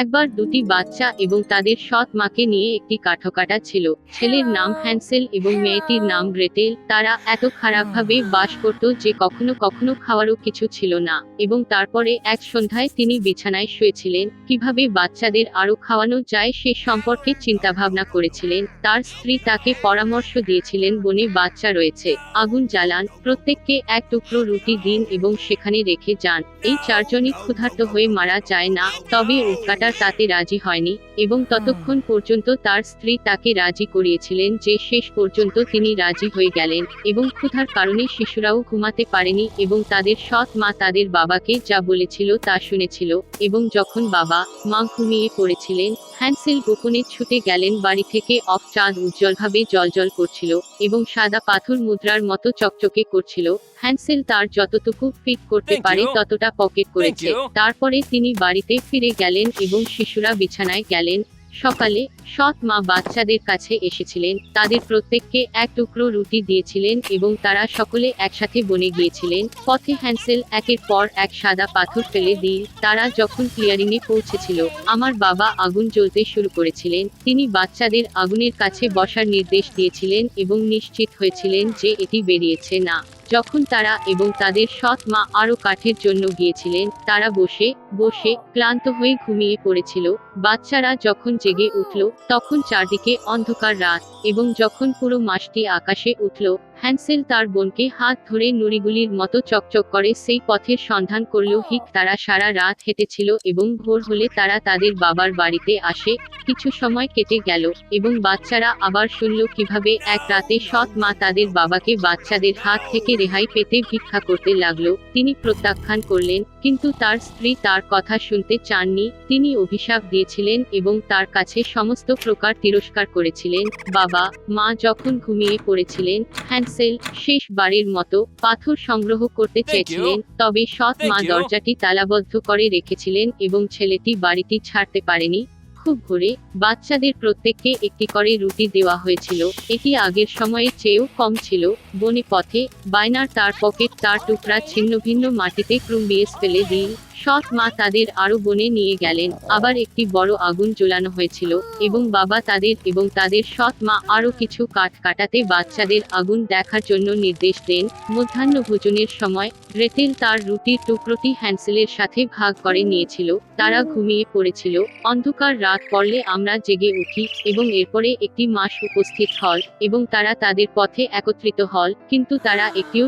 একবার দুটি বাচ্চা এবং তাদের সৎ মাকে নিয়ে একটি কাঠকাটা ছিল। ছেলের নাম হ্যান্সেল এবং মেয়েটির নাম গ্রেটেল। তারা এত খারাপভাবে বাস করত যে কখনো কখনো খাওয়ারও কিছু ছিল না। এবং তারপরে এক সন্ধ্যায় তিনি বিছানায় শুয়েছিলেন, কিভাবে বাচ্চাদের আরো খাওয়ানো যায় সে সম্পর্কে চিন্তাভাবনা করেছিলেন। তার স্ত্রী তাকে পরামর্শ দিয়েছিলেন, বনে বাচ্চা রয়েছে, আগুন জ্বালান, প্রত্যেককে এক টুকরো রুটি দিন এবং সেখানে রেখে যান। এই চারজনই ক্ষুধার্ত হয়ে মারা যায় না। তবে উটকাটা তাতে রাজি হয়নি এবং ততক্ষণ পর্যন্ত তার স্ত্রী তাকে রাজি করিয়েছিলেন যে শেষ পর্যন্ত তিনি রাজি হয়ে গেলেন। এবং ক্ষুধার কারণে শিশুরাও ঘুমাতে পারেনি এবং তাদের সৎ মা তাদের বাবাকে যা বলেছিল তা শুনেছিল। এবং যখন বাবা মা ঘুমিয়ে পড়েছিলেন, হ্যান্সেল গোপনে ছুটে গেলেন বাড়ি থেকে। চাঁদ উজ্জ্বলভাবে জ্বলজ্বল করছিল এবং সাদা পাথর মুদ্রার মতো চকচকে করছিল। হ্যান্সেল তার যতটুকু ফিট করতে পারে ততটা পকেট করেছে। তারপরে তিনি বাড়িতে ফিরে গেলেন এবং শিশুরা বিছানায় গেলেন। সকালে সৎ মা বাচ্চাদের কাছে এসেছিলেন, তাদের প্রত্যেককে এক টুকরো রুটি দিয়েছিলেন এবং তারা সকলে একসাথে বনে গিয়েছিলেন। পথে হ্যান্সেল একের পর এক সাদা পাথর ফেলে দিল। তারা যখন ক্লিয়ারিংয়ে পৌঁছেছিল, আমার বাবা আগুন জ্বলতে শুরু করেছিলেন। তিনি বাচ্চাদের আগুনের কাছে বসার নির্দেশ দিয়েছিলেন এবং নিশ্চিত হয়েছিলেন যে এটি বেরিয়েছে না। যখন তারা এবং তাদের সৎ মা আরো কাঠের জন্য গিয়েছিলেন, তারা বসে বসে ক্লান্ত হয়ে ঘুমিয়ে পড়েছিল। বাচ্চারা যখন জেগে উঠল, তখন চারদিকে অন্ধকার রাত। এবং যখন পুরো মাসটি আকাশে উঠল, হ্যান্সেল তার বোনকে হাত ধরে নুড়িগুলির মতো চকচক করে সেই পথের সন্ধান করল। তারা সারা রাত হেঁটেছিল এবং ভোর হলে তারা তাদের বাবার বাড়িতে আসে। কিছু সময় কেটে গেল এবং বাচ্চারা আবার শুনল কিভাবে এক রাতে সৎ মা তাদের বাবাকে বাচ্চাদের হাত থেকে রেহাই পেতে ভিক্ষা করতে লাগলো। তিনি প্রত্যাখ্যান করলেন, কিন্তু তার স্ত্রী তার কথা শুনতে চাননি। তিনি অভিশাপ দিয়েছিলেন এবং তার কাছে সমস্ত প্রকার তিরস্কার করেছিলেন। বাবা মা যখন ঘুমিয়ে পড়েছিলেন, হ্যান্সেল শেষবারের মতো পাথর সংগ্রহ করতে চেয়েছিলেন, তবে সৎ মা দরজাটি তালাবদ্ধ করে রেখেছিলেন এবং ছেলেটি বাড়িটি ছাড়তে পারেনি। খুব ভোরে বাচ্চাদের প্রত্যেককে একটি করে রুটি দেওয়া হয়েছিল। এটি আগের সময়ের চেয়েও কম ছিল। বনে পথে বায়নার তার পকেট তার টুকরা ছিন্ন ভিন্ন মাটিতে ক্রুম্বিয়েস ফেলে দিল। সৎ মা তাদের আরো বনে নিয়ে গেলেন। আবার একটি বড় আগুন জ্বালানো হয়েছিল এবং বাবা তাদের এবং তাদের সৎ মা আরো কিছু কাঠ কাটাতে বাচ্চাদের আগুন দেখার জন্য নির্দেশ দেন। মধ্যাহ্ন ভোজনের সময় গ্রেটেল তার রুটির টুকরোটি হ্যান্সেলের সাথে ভাগ করে নিয়েছিল। তারা ঘুমিয়ে পড়েছিল। অন্ধকার রাত পড়লে আমরা জেগে উঠি এবং এরপরে একটি মাস উপস্থিত হল এবং তারা তাদের পথে একত্রিত হল, কিন্তু তারা একটিও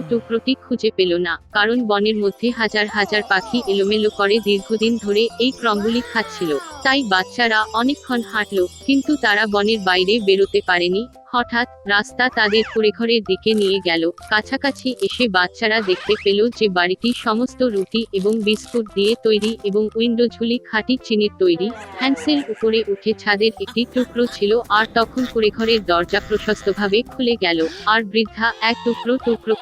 টুকরোটি খুঁজে পেল না, কারণ বনের মধ্যে হাজার হাজার পাখি এলোমেলো করে দীর্ঘদিন ধরে এই ক্রমগুলি খাচ্ছিল। তাই বাচ্চারা অনেকক্ষণ হাঁটল, কিন্তু তারা বনের বাইরে বেরোতে পারেনি। হঠাৎ রাস্তা তাদের কুঁড়েঘরের দিকে নিয়ে গেল। কাছাকাছি এসে বাচ্চারা দেখতে পেল যে বাড়িটি সমস্ত রুটি এবং বিস্কুট দিয়ে তৈরি এবং উইন্ডো ঝুলি খাঁটি চিনির তৈরি। হ্যান্সেল উপরে উঠে ছাদের একটি টুকরো ছিল, আর তখন কুঁড়েঘরের দরজা প্রশস্তভাবে খুলে গেল, আর বৃদ্ধা এক টুকরো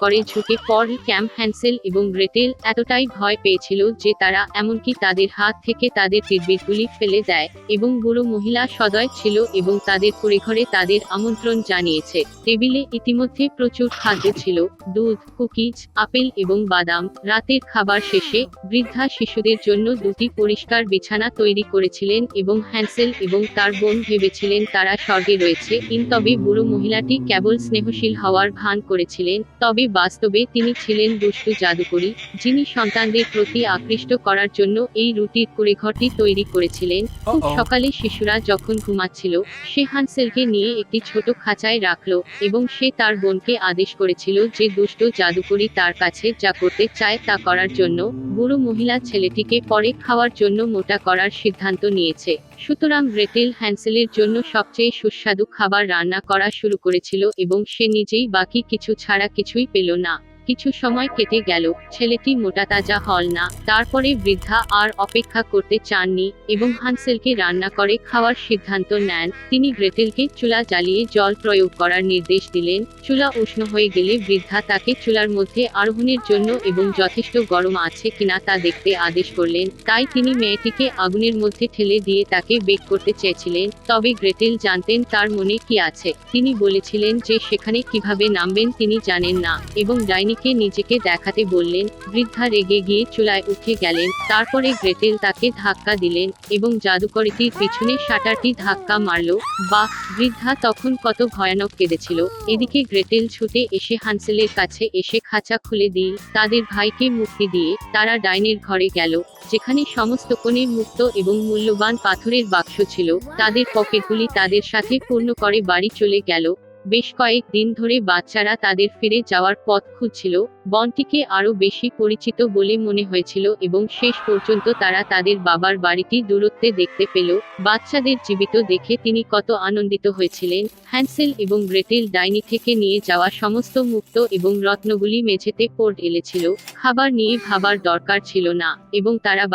করে ঝুঁকে পড়ল। ক্যাম্প হ্যান্সেল এবং গ্রেটেল এতটাই ভয় পেয়েছিল যে তারা এমনকি তাদের হাত থেকে তাদের তীরবিদগুলি ফেলে দেয়। এবং বুড়ো মহিলা সদয় ছিল এবং তাদের কুঁড়েঘরে তাদের আমন্ত্রণ জানিয়েছে। টেবিলে ইতিমধ্যে প্রচুর খাদ্য ছিল, দুধ, কুকিজ, আপেল এবং বাদাম। রাতের খাবার শেষে বৃদ্ধা শিশুদের জন্য দুটি পরিষ্কার বিছানা তৈরি করেছিলেন এবং হ্যান্সেল এবং তার বোন ভেবেছিলেন তারা স্বর্গে রয়েছে। তবে বুড়ো মহিলাটি কেবল স্নেহশীল হওয়ার ভান করেছিলেন, তবে বাস্তবে তিনি ছিলেন দুষ্টু জাদুকরী, যিনি সন্তানদের প্রতি আকৃষ্ট করার জন্য এই রুটির কুঁড়েঘরটি তৈরি করেছিলেন। খুব সকালে শিশুরা যখন ঘুমাচ্ছিল, সে হ্যান্সেলকে নিয়ে একটি ছোট খাঁচায় রাখলো এবং সে তার বোনকে আদেশ করেছিল যে দুষ্ট জাদুকরী তার কাছে যা করতে চায় তা করার জন্য। বুড়ো মহিলা ছেলেটিকে পরে খাওয়ার জন্য মোটা করার সিদ্ধান্ত নিয়েছে। সুতরাং গ্রেটেল হ্যান্সেলের জন্য সবচেয়ে সুস্বাদু খাবার রান্না করা শুরু করেছিল এবং সে নিজেই বাকি কিছু ছাড়া কিছুই পেল না। কিছু সময় কেটে গেল, ছেলেটি মোটাতাজা হল না। তারপরে বৃদ্ধা আর অপেক্ষা করতে চাননি এবং হ্যান্সেলকে রান্না করে খাওয়ার সিদ্ধান্ত নেন। তিনি গ্রেটেলকে চুলা জ্বালিয়ে জল প্রয়োগ করার নির্দেশ দিলেন। চুলা উষ্ণ হয়ে গেলে বৃদ্ধা তাকে চুলার মধ্যে আরোহণের জন্য এবং যথেষ্ট গরম আছে কিনা তা দেখতে আদেশ করলেন। তাই তিনি মেয়েটিকে আগুনের মধ্যে ঠেলে দিয়ে তাকে বেক করতে চেয়েছিলেন, তবে গ্রেটেল জানতেন তার মনে কি আছে। তিনি বলেছিলেন যে সেখানে কিভাবে নামবেন তিনি জানেন না এবং ডাইনি ডাইনিকে নিজেকে দেখাতে বললেন। বৃদ্ধা রেগে গিয়ে চুলায় উঠে গেলেন। তারপরে গ্রেটেল তাকে ধাক্কা দিলেন এবং জাদুকরীটির পিছনে শাটারটি ধাক্কা মারল। বাহ! বৃদ্ধা তখন কত ভয়ানক কেঁদেছিল। এদিকে গ্রেটেল ছুটে এসে হান্সেলের কাছে এসে খাঁচা খুলে দিয়ে তাদের ভাইকে মুক্তি দিয়ে তারা ডাইনির ঘরে গেল, যেখানে সমস্ত কোণে মুক্ত এবং মূল্যবান পাথরের বাক্স ছিল। তাদের পকেটগুলি তাদের সাথে পূর্ণ করে বাড়ি চলে গেল। বেশ কয়েক দিন ধরে বাচ্চারা তাদের ফিরে যাওয়ার পথ খুঁজছিল। বনটিকে আরো বেশি পরিচিত বলে মনে হয়েছিল এবং শেষ পর্যন্ত তারা তাদের বাবার বাড়িটি দূরত্বে দেখতে পেল। বাচ্চাদের জীবিত দেখে তিনি কত আনন্দিত হয়েছিলেন। হ্যান্সেল এবং গ্রেটেল ডাইনি থেকে নিয়ে যাওয়া সমস্ত মুক্ত এবং রত্নগুলি মেঝেতে পড়ে এলেছিল। খাবার নিয়ে ভাবার দরকার ছিল না এবং তারা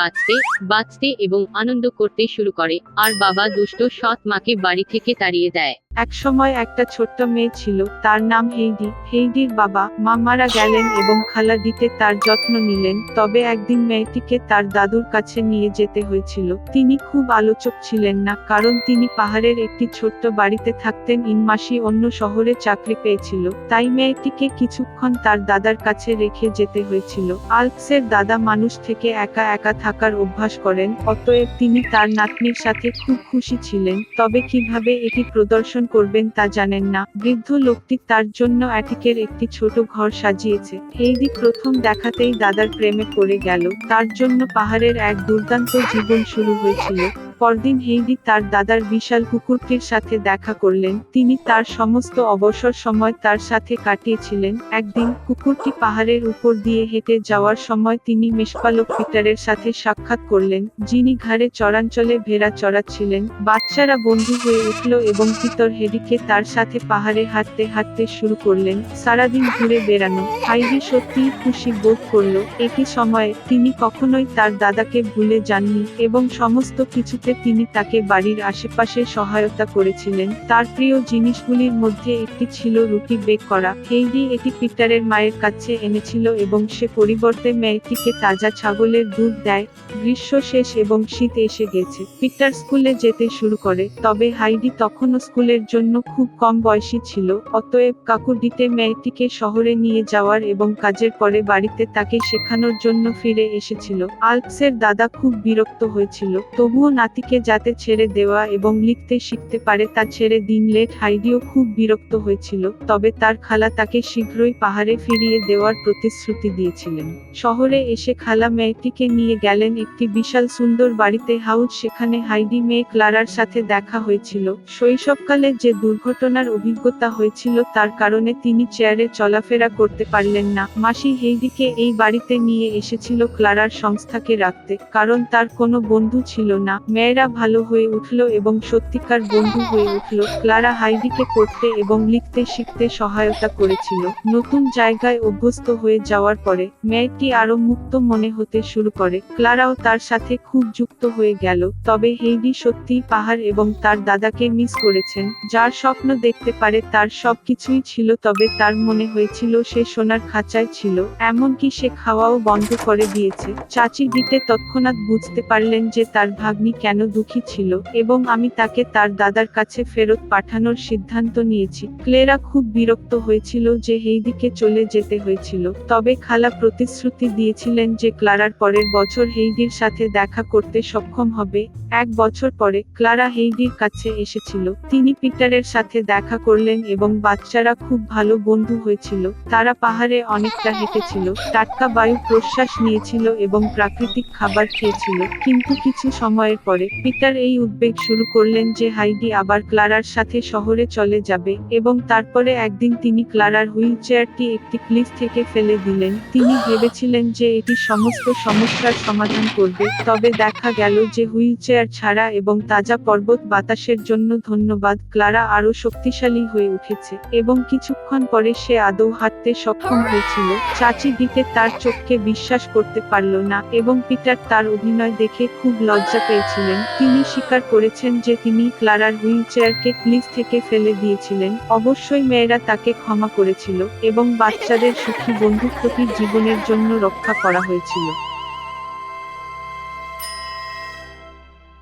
বাঁচতে এবং আনন্দ করতে শুরু করে। আর বাবা দুষ্ট সৎ মাকে বাড়ি থেকে তাড়িয়ে দেয়। এক সময় একটা ছোট্ট মেয়ে ছিল, তার নাম হেইডি। হেইডির বাবা মা মারা গেলেন এবং খালা দিতে তার যত্ন নিলেন। তবে একদিন মেয়েটিকে তার দাদুর কাছে নিয়ে যেতে হয়েছিল। তিনি খুব আলোচক ছিলেন না, কারণ তিনি পাহাড়ের একটি ছোট্ট বাড়িতে থাকতেন। মাসি অন্য শহরে চাকরি পেয়েছিল, তাই মেয়েটিকে কিছুক্ষণ তার দাদার কাছে রেখে যেতে হয়েছিল। আল্পসের দাদা মানুষ থেকে একা একা থাকার অভ্যাস করেন, অতএব তিনি তার নাতনির সাথে খুব খুশি ছিলেন। তবে কিভাবে এটি প্রদর্শন করবেন তা জানেন না। বৃদ্ধ লোকটি তার জন্য অ্যাটিকের একটি ছোট ঘর সাজিয়েছে। হেইডি প্রথম দেখাতেই দাদার প্রেমে পড়ে গেল। তার জন্য পাহাড়ের এক দুর্দান্ত জীবন শুরু হয়েছিল। পরদিন হেইডি তার দাদার বিশাল কুকুরটির সাথে দেখা করলেন। তিনি তার সমস্ত অবসর সময় তার সাথে কাটিয়েছিলেন। একদিন কুকুরটি পাহাড়ের উপর দিয়ে হেঁটে যাওয়ার সময় তিনি মেষপালক পিটারের সাথে সাক্ষাৎ করলেন, যিনি ঘাড়ে চরাঞ্চলে ভেড়া চড়াচ্ছিলেন। বাচ্চারা বন্ধু হয়ে উঠল এবং পিটার হেইডিকে তার সাথে পাহাড়ে হাঁটতে হাঁটতে শুরু করলেন সারাদিন ঘুরে বেড়ানো। হেইডি সত্যিই খুশি বোধ করল। একই সময়ে তিনি কখনোই তার দাদাকে ভুলে যাননি এবং সমস্ত কিছুতে তিনি তাকে বাড়ির আশেপাশে সহায়তা করেছিলেন। তার প্রিয় জিনিসগুলির মধ্যে একটি ছিল রুটি বেক করা। হেইডি এটি পিটারের মায়ের কাছে এনেছিল এবং সে পরিবর্তে মেয়েটিকে তাজা ছাগলের দুধ দেয়। গ্রীষ্ম শেষ এবং শীত এসে গেছে। পিটার স্কুলে যেতে শুরু করে, তবে হেইডি তখনও স্কুলের জন্য খুব কম বয়সী ছিল। অতএব কাকুডিতে মেয়েটিকে শহরে নিয়ে যাওয়ার এবং কাজের পরে বাড়িতে তাকে শেখানোর জন্য ফিরে এসেছিল। আল্পসের দাদা খুব বিরক্ত হয়েছিল, তবুও নাতিকে যাতে ছেড়ে দেওয়া এবং লিখতে শিখতে পারে তা ছেড়ে দিন লেট। হেইডিও খুব বিরক্ত হয়েছিল, তবে তার খালা তাকে শীঘ্রই পাহাড়ে ফিরিয়ে দেওয়ার প্রতিশ্রুতি দিয়েছিলেন। শহরে এসে খালা মেয়েটিকে নিয়ে গেলেন একটি বিশাল সুন্দর বাড়িতে হাউস। সেখানে হেইডি মেয়ে ক্লারার সাথে দেখা হয়েছিল। শৈশবকালে যে দুর্ঘটনার অভিজ্ঞতা হয়েছিল তার কারণে তিনি চেয়ারে চলাফেরা করতে পারলেন না। মাসি হেইডিকে এই বাড়িতে নিয়ে এসেছিল ক্লারার সংস্থাকে রাখতে, কারণ তার কোনো বন্ধু ছিল না। মেয়েরা ভালো হয়ে উঠল এবং সত্যিকার বন্ধু হয়ে উঠল। ক্লারা হেইডিকে পড়তে এবং লিখতে শিখতে সহায়তা করেছিল। নতুন জায়গায় অভ্যস্ত হয়ে যাওয়ার পরে মেয়েটি আরো মুক্ত মনে হতে শুরু করে। ক্লারাও তার সাথে খুব যুক্ত হয়ে গেল। তবে হেইডি সত্যিই পাহাড় এবং তার দাদাকে মিস করেছেন। যার স্বপ্ন দেখতে পারে তার সবকিছুই ছিল, তবে তার মনে হয়েছিল সে সোনার খাঁচায় ছিল। এমনকি সে খাওয়াও বন্ধ করে দিয়েছে। চাচি দিতে তৎক্ষণাৎ বুঝতে পারলেন যে তার ভাগ্নি কেন দুঃখী ছিল এবং আমি তাকে তার দাদার কাছে ফেরত পাঠানোর সিদ্ধান্ত নিয়েছি। ক্লেরা খুব বিরক্ত হয়েছিল যে হেইডিকে চলে যেতে হয়েছিল, তবে খালা প্রতিশ্রুতি দিয়েছিলেন যে ক্লারার পরের বছর হেইডির সাথে দেখা করতে সক্ষম হবে। এক বছর পরে ক্লারা হেইডির কাছে এসেছিল। তিনি পিটারের সাথে দেখা করলেন এবং বাচ্চারা খুব ভালো বন্ধু হয়েছিল। তারা পাহাড়ে অনেকটা হেঁটেছিল, টাটকা বায়ু প্রশ্বাস নিয়েছিল এবং প্রাকৃতিক খাবার খেয়েছিল। কিন্তু কিছু সময়ের পরে পিটার এই উদ্বেগ শুরু করলেন যে হেইডি আবার ক্লারার সাথে শহরে চলে যাবে এবং তারপরে একদিন তিনি ক্লারার হুইল চেয়ারটি একটি ক্লিফ থেকে ফেলে দিলেন। তিনি ভেবেছিলেন যে এটি সমস্ত সমস্যার সমাধান করবে, তবে দেখা গেল যে হুইল চেয়ার ছাড়া এবং তাজা পর্বত বাতাসের জন্য ধন্যবাদ ক্লারা আরো শক্তিশালী হয়ে উঠেছে এবং কিছুক্ষণ পরে সে আদৌ হাঁটতে সক্ষম হয়েছিল। চাচি দিতে তার চোখকে বিশ্বাস করতে পারল না এবং পিটার তার অভিনয় দেখে খুব লজ্জা পেয়েছিলেন। তিনি স্বীকার করেছেন যে তিনি ক্লারার হুইল চেয়ারকে ক্লিফ থেকে ফেলে দিয়েছিলেন। অবশ্যই মেয়েরা তাকে ক্ষমা করেছিল এবং বাচ্চাদের সুখী বন্ধুত্বটি জীবনের জন্য রক্ষা করা হয়েছিল।